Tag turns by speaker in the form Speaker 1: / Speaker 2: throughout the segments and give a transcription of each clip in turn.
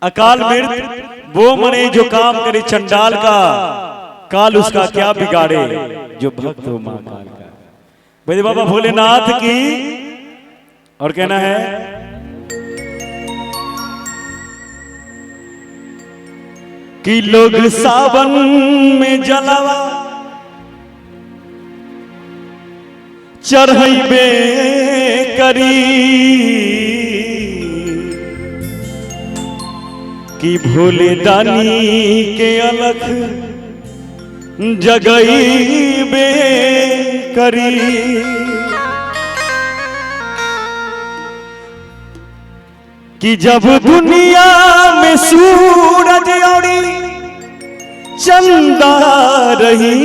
Speaker 1: अकाल मृत वो मने जो काम करे चंडाल का, काल उसका क्या बिगाड़े जो भक्त हो महाकाल का। बोले बाबा भोलेनाथ की। और कहना है कि लोग सावन में जलावा चढ़ैबे करी कि भोले दानी के अलख जगैबे करी। कि जब दुनिया में सूरज और चंदा रही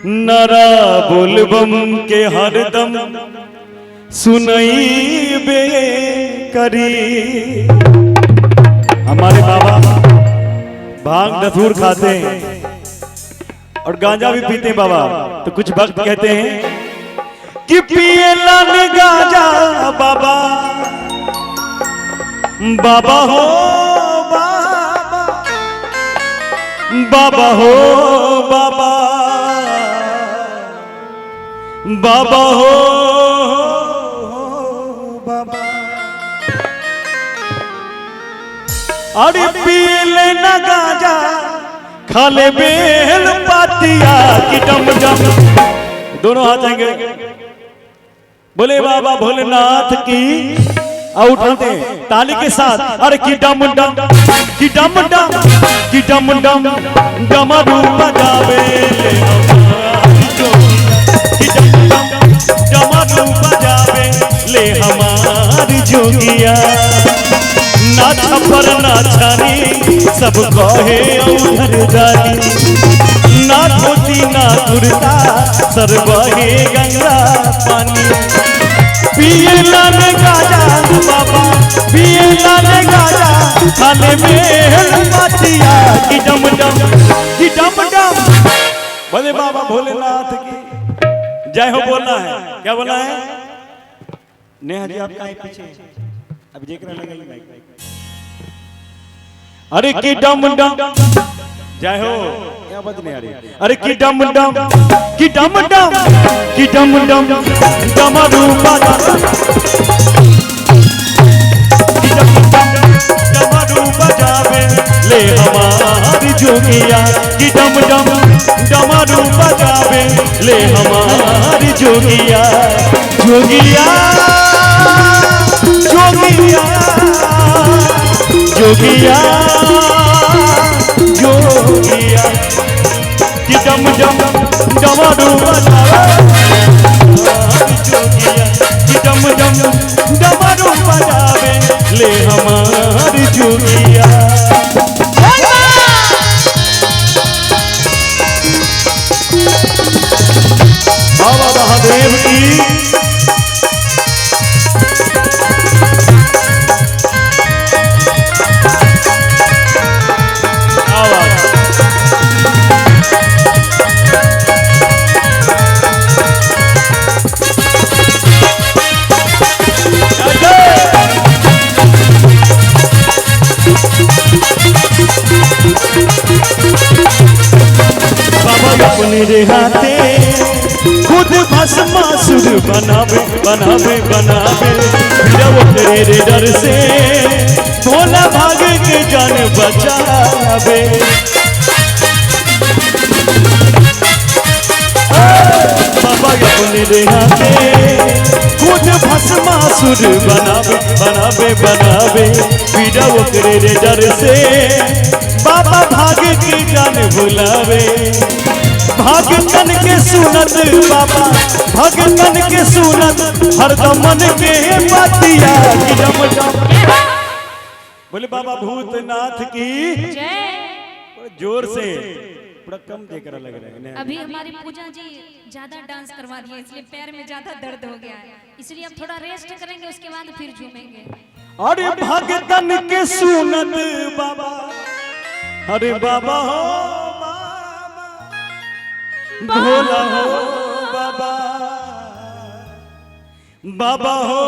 Speaker 1: नरा बोलबम के हरदम सुनैबे करी। हमारे बाबा भांग धतूर खाते हैं और गांजा भी पीते हैं बाबा। तो कुछ भक्त कहते हैं कि पिएला ने गांजा बाबा, बाबा हो बाबा, बाबा हो बाबा, बाबा हो बाबा। अरे पिएले ना गांजा खाले बेल पातिया की डम डम। दोनों हाथ आएंगे। बोले बाबा भोलेनाथ की। और उठाते हैं ताली के साथ। अरे की डम डम, की डम डम, की डम डम, डमरू बजावे ले हमारी जोगिया। की डम डम, डमरू बजावे ले हमारी जोगिया। ना छपर ना छानी सब कहे उधर जानी। ना धोती ना कुर्ता सर बहे गंगा पानी। पिएला ने गाजा बाबा, पिएला ने गाजा खाने में पातिया की डम डम, की डम डम। बोले बाबा भोलेनाथ की जय हो। बोलना है क्या बोलना है? नेहा जी आपका पीछे अब देख रहे लगे। अरे की डम डम जय हो। क्या बात नहीं आ रही। अरे की डम डम, की डम डम, की डम डम, डमरू बजा। की डम डम, डमरू बजावे ले हमारी जोगिया। की डम डम, डमरू बजावे ले हमारी जोगिया। जोगिया जोगिया जोगिया जोगिया। कि डम डम डमरू बजावे जोगिया। कि डम डम डमरू बजावे ले हमारी जोगिया। बाबा महादेव की। मेरे हाथे खुद भस्मासुर बनावे बनावे बनावे। तेरे डर से भोला भाग के जान बचावे। बाबा अपने हाथे खुद भस्मासुर बनावे बनावे बनावे। तेरे डर से बाबा भाग के जान भुलावे। भगतन के सुनत बाबा, भगतन के सुनत हरदम मन के बातिया की डम डम। बोले बाबा भूतनाथ की जय। जोर से थोड़ा कम देख रहा लग रहा है।
Speaker 2: अभी हमारी पूजा जी ज्यादा डांस करवा दिया इसलिए पैर में ज्यादा दर्द हो गया है, इसलिए अब थोड़ा रेस्ट करेंगे उसके बाद फिर झूमेंगे।
Speaker 1: अरे भगतन के सुनत बाबा, अरे बाबा हो भोला हो बाबा, बाबा हो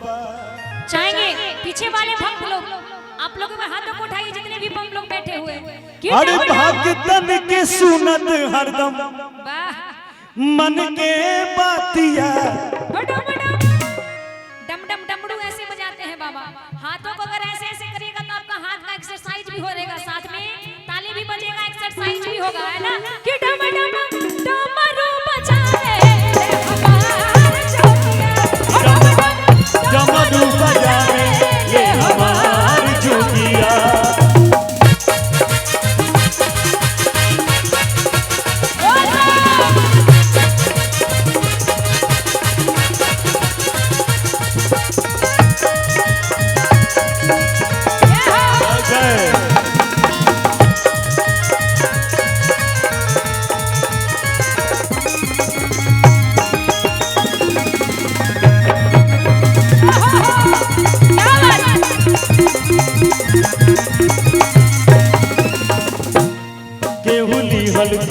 Speaker 1: बाबा।
Speaker 2: चाहेंगे पीछे वाले भक्त लोग आप लोगों में हाथों को उठाइए जितने भी बम लोग बैठे हुए
Speaker 1: अरे भक्तन के सुनत हरदम
Speaker 2: वाह
Speaker 1: मन के बातिया।
Speaker 2: डम डम डमरू ऐसे बजाते हैं बाबा। हाथों को अगर ऐसे ऐसे करिएगा तो आपका हाथ का एक्सरसाइज भी हो रहेगा, साथ में ताली भी बजेगा, एक्सरसाइज भी होगा, है ना? कि डम डम डमरू बजाए हमार जोगिया,
Speaker 1: डमरू बजाए ये हमार जोगिया।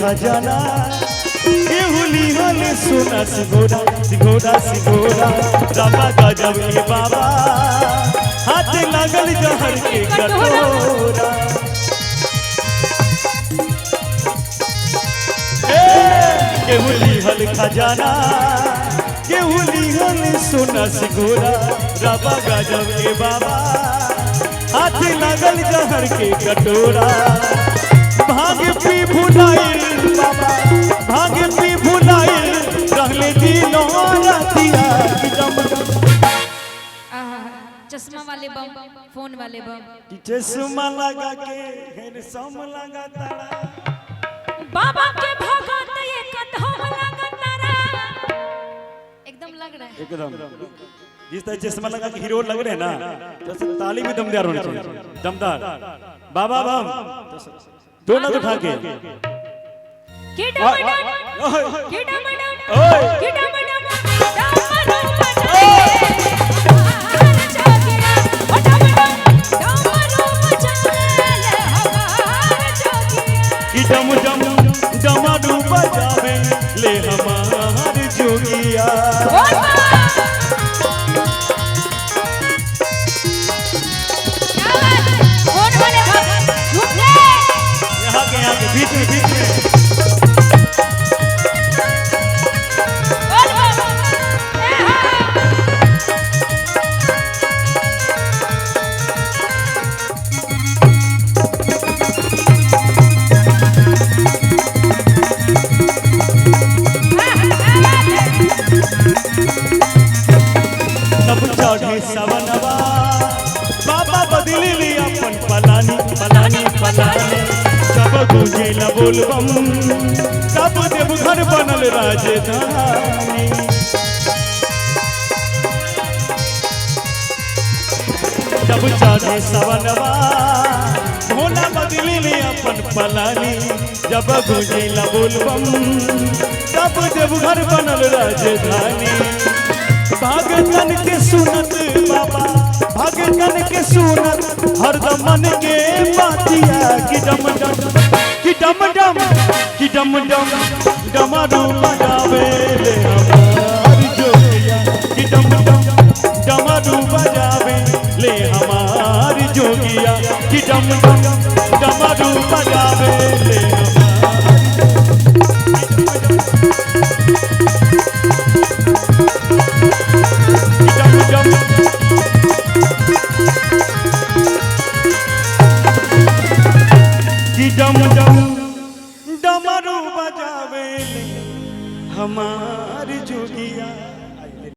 Speaker 1: खजाना केहुली हल सोना सिगोरा सिगोरा सिगोरा रबा गजब के बाबा हाथ लगल जहर के कटोरा। केहुली हल खजाना केहुली हल सोना सिगोरा रबा गजब के बाबा हाथ लगल जहर के कटोरा। भाग पी भुलाइल बाबा भाग पी भुलाइल रहले दिनों रातिया।
Speaker 2: चश्मा वाले बम फोन वाले बम
Speaker 1: चश्मा लगा के हैंडसम लगा तारा
Speaker 2: बाबा के भगत ये कदम लगा तारा एकदम लग रहा है
Speaker 1: एकदम जिस तरह चश्मा लगा के हीरो लग रहे हैं ना तो ताली भी दमदार होनी चाहिए दमदार बाबा बम दोनों उठा के डम डम डमरू बजावे ले हमार जोगिया। यहाँ के बीच में सब चढ़े सवनवा बाबा बदली ली अपन पलानी पलानी पलानी। सब गूंजे ल बोलबम सब देवघर बनल राजधानी। सब चढ़े सवनवा भोला बदली ली अपन पलानी। जब गूंजे ल बोलबम सब देवघर बनल राजधानी। भगतन के सुनत बाबा भगतन के सुनत हरदम मन के बातिया। कि डम डम कि डम डम कि डम डम डमरू बजावे ले हमार जोगिया। कि डम डम डमरू बजावे ले हमार जोगिया। कि डम डम डमरू बजावे ले डम डम डमरू बजावे ले हमार जोगिया।